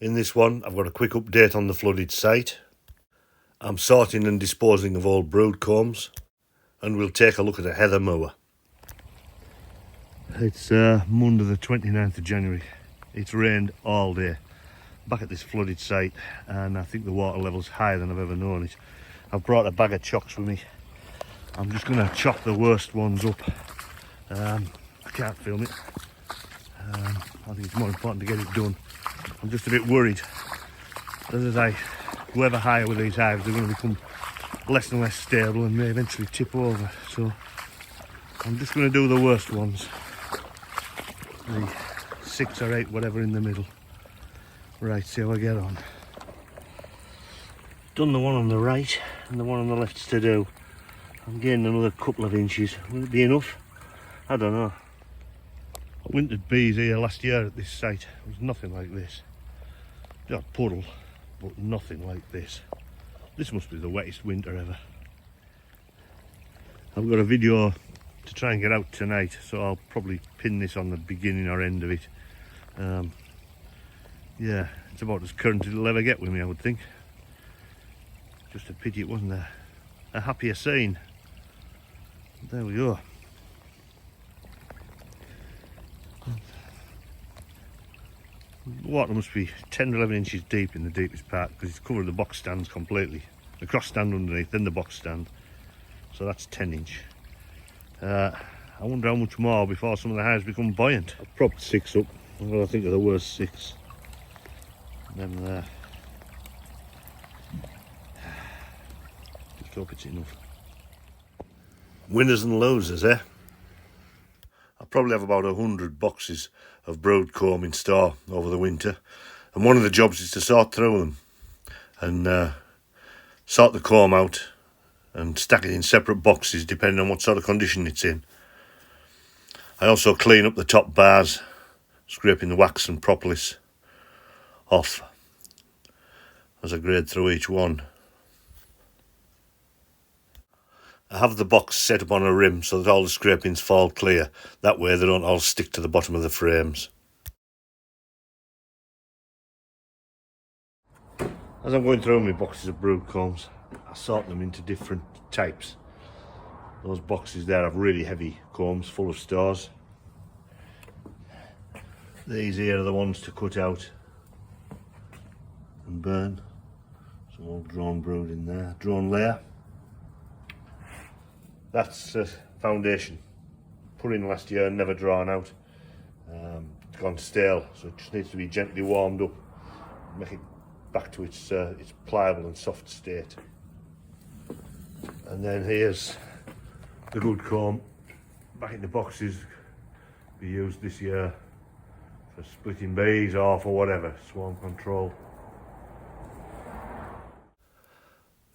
In this one, I've got a quick update on the flooded site. I'm sorting and disposing of old brood combs, and we'll take a look at a heather moor. It's Monday the 29th of January. It's rained all day. Back at this flooded site, and I think the water level's higher than I've ever known it. I've brought a bag of chocks with me. I'm just going to chop the worst ones up. I can't film it. I think it's more important to get it done. I'm just a bit worried that as I go ever higher with these hives, they're going to become less and less stable and may eventually tip over. So I'm just going to do the worst ones, the 6 or 8, whatever in the middle. Right, see how I get on. Done the one on the right, and the one on the left's to do. I'm getting another couple of inches. Will it be enough? I don't know. I wintered bees here last year at this site. It was nothing like this. Not puddle, but nothing like this. This must be the wettest winter ever. I've got a video to try and get out tonight, so I'll probably pin this on the beginning or end of it. Yeah, it's about as current as it'll ever get with me, I would think. Just a pity it wasn't a happier scene. There we go. The water must be 10 or 11 inches deep in the deepest part, because it's covered the box stands completely. The cross stand underneath, then the box stand. So that's 10 inch. I wonder how much more before some of the hives become buoyant. I've propped 6 up. Well, I think of the worst 6. And then there. Just hope it's enough. Winners and losers, eh? I probably have about 100 boxes of brood comb in store over the winter, and one of the jobs is to sort through them and sort the comb out and stack it in separate boxes depending on what sort of condition it's in. I also clean up the top bars, scraping the wax and propolis off as I grade through each one. I have the box set up on a rim so that all the scrapings fall clear. That way they don't all stick to the bottom of the frames. As I'm going through my boxes of brood combs, I sort them into different types. Those boxes there have really heavy combs full of stores. These here are the ones to cut out and burn. Some old drone brood in there, drone layer. That's foundation, put in last year and never drawn out. It's gone stale, so it just needs to be gently warmed up, make it back to its pliable and soft state. And then here's the good comb back in the boxes, be used this year for splitting bees or for whatever, swarm control.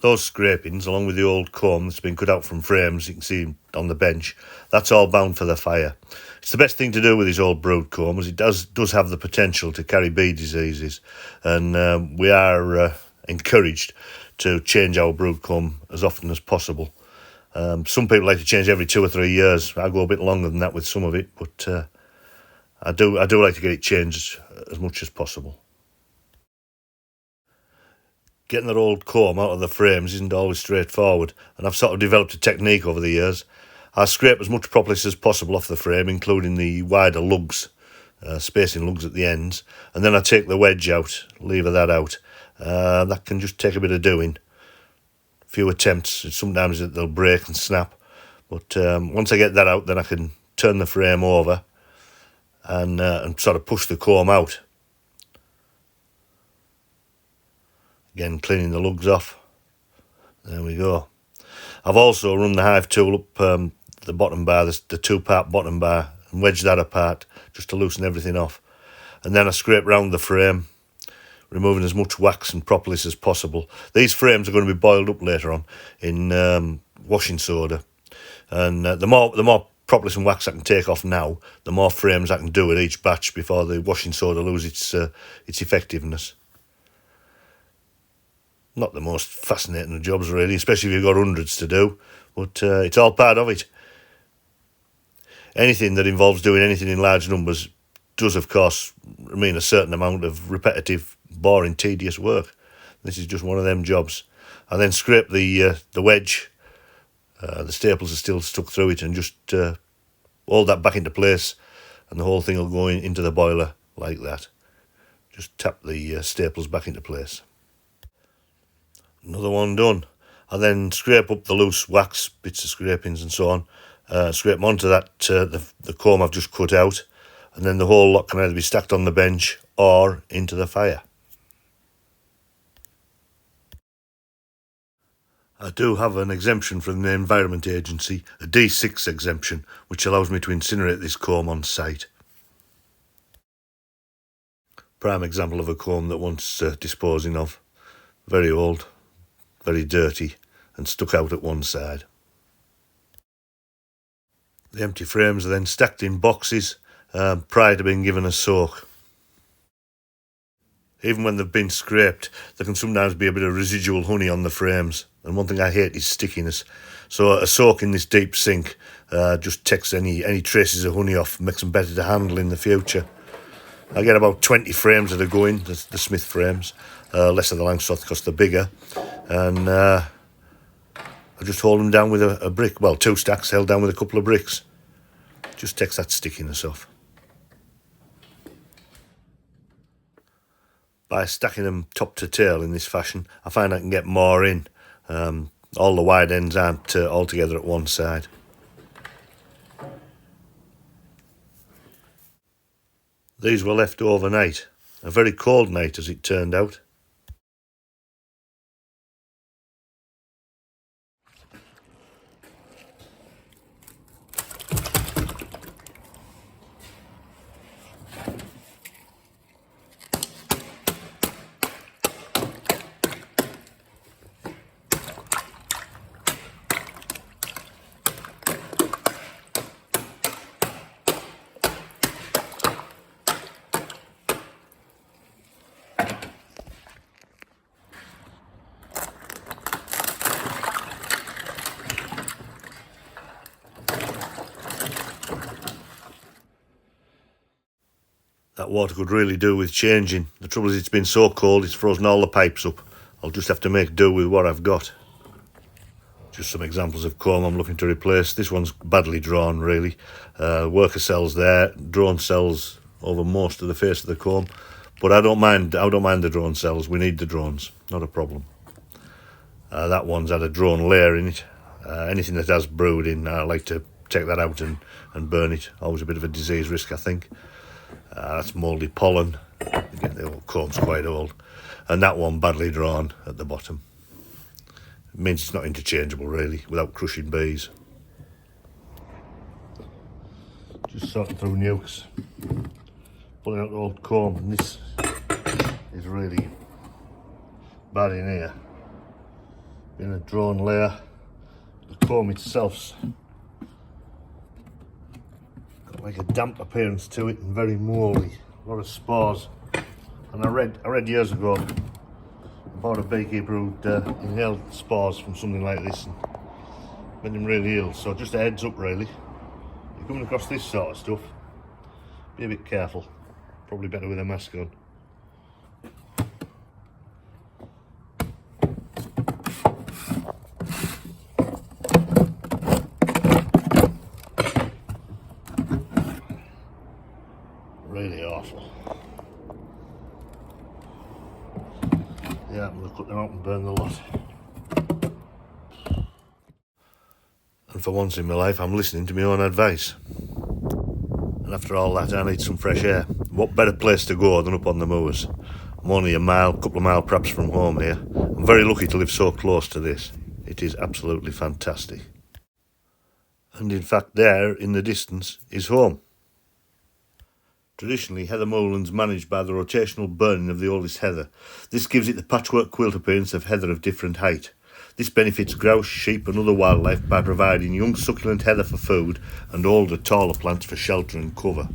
Those scrapings, along with the old comb that's been cut out from frames, you can see on the bench, that's all bound for the fire. It's the best thing to do with this old brood comb, as it does have the potential to carry bee diseases, and we are encouraged to change our brood comb as often as possible. Some people like to change every 2 or 3 years. I go a bit longer than that with some of it, but I do like to get it changed as much as possible. Getting that old comb out of the frames isn't always straightforward, and I've sort of developed a technique over the years. I scrape as much propolis as possible off the frame, including the wider lugs, spacing lugs at the ends, and then I take the wedge out, lever that out. That can just take a bit of doing. A few attempts, sometimes they'll break and snap, but once I get that out, then I can turn the frame over and sort of push the comb out. Again, cleaning the lugs off. There we go. I've also run the hive tool up the bottom bar, the 2-part bottom bar, and wedged that apart just to loosen everything off. And then I scrape round the frame, removing as much wax and propolis as possible. These frames are going to be boiled up later on in washing soda, and the more propolis and wax I can take off now, the more frames I can do at each batch before the washing soda loses its effectiveness. Not the most fascinating of jobs really, especially if you've got hundreds to do, but it's all part of it. Anything that involves doing anything in large numbers does of course mean a certain amount of repetitive boring, tedious work. This is just one of them jobs. I then scrape the wedge. The staples are still stuck through it, and just hold that back into place, and the whole thing will go into the boiler like that. Just tap the staples back into place. Another one done. I then scrape up the loose wax, bits of scrapings and so on, scrape them onto that the comb I've just cut out, and then the whole lot can either be stacked on the bench or into the fire. I do have an exemption from the Environment Agency, a D6 exemption, which allows me to incinerate this comb on site. Prime example of a comb that wants disposing of. Very old, very dirty, and stuck out at one side. The empty frames are then stacked in boxes prior to being given a soak. Even when they've been scraped, there can sometimes be a bit of residual honey on the frames, and one thing I hate is stickiness. So a soak in this deep sink just takes any traces of honey off, makes them better to handle in the future. I get about 20 frames that are going, the Smith frames, less of the Langstroth because they're bigger, and I just hold them down with a brick, well, 2 stacks held down with a couple of bricks. Just takes that stickiness off. By stacking them top to tail in this fashion, I find I can get more in. All the wide ends aren't all together at one side. These were left overnight. A very cold night as it turned out. That water could really do with changing. The trouble is it's been so cold it's frozen all the pipes up. I'll just have to make do with what I've got. Just some examples of comb I'm looking to replace. This one's badly drawn really. Worker cells there, drone cells over most of the face of the comb. But I don't mind the drone cells. We need the drones, not a problem. That one's had a drone layer in it. Anything that has brooding, I like to take that out and burn it. Always a bit of a disease risk, I think. That's mouldy pollen. Again, the old comb's quite old. And that one badly drawn at the bottom. It means it's not interchangeable really, without crushing bees. Just sorting through nukes. Pulling out the old comb, and this is really bad in here. Being a drawn layer, the comb itself's like a damp appearance to it and very mouldy, a lot of spores. And I read years ago about a beekeeper who'd inhaled spores from something like this and made him really ill. So just a heads up really, if you're coming across this sort of stuff, be a bit careful, probably better with a mask on. Really awful. Yeah, I'm going to cut them out and burn the lot. And for once in my life, I'm listening to my own advice. And after all that, I need some fresh air. What better place to go than up on the moors? I'm only a couple of miles perhaps from home here. I'm very lucky to live so close to this. It is absolutely fantastic. And in fact, there in the distance is home. Traditionally, heather moorland's managed by the rotational burning of the oldest heather. This gives it the patchwork quilt appearance of heather of different height. This benefits grouse, sheep and other wildlife by providing young succulent heather for food and older, taller plants for shelter and cover.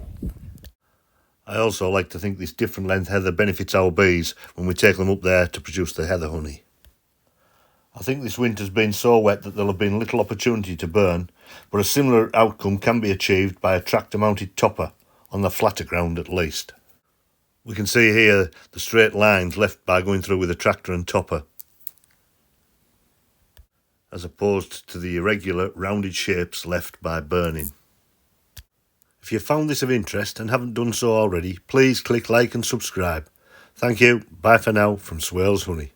I also like to think this different length heather benefits our bees when we take them up there to produce the heather honey. I think this winter's been so wet that there'll have been little opportunity to burn, but a similar outcome can be achieved by a tractor mounted topper, on the flatter ground at least. We can see here the straight lines left by going through with a tractor and topper, as opposed to the irregular rounded shapes left by burning. If you found this of interest and haven't done so already, please click like and subscribe. Thank you. Bye for now from Swales Honey.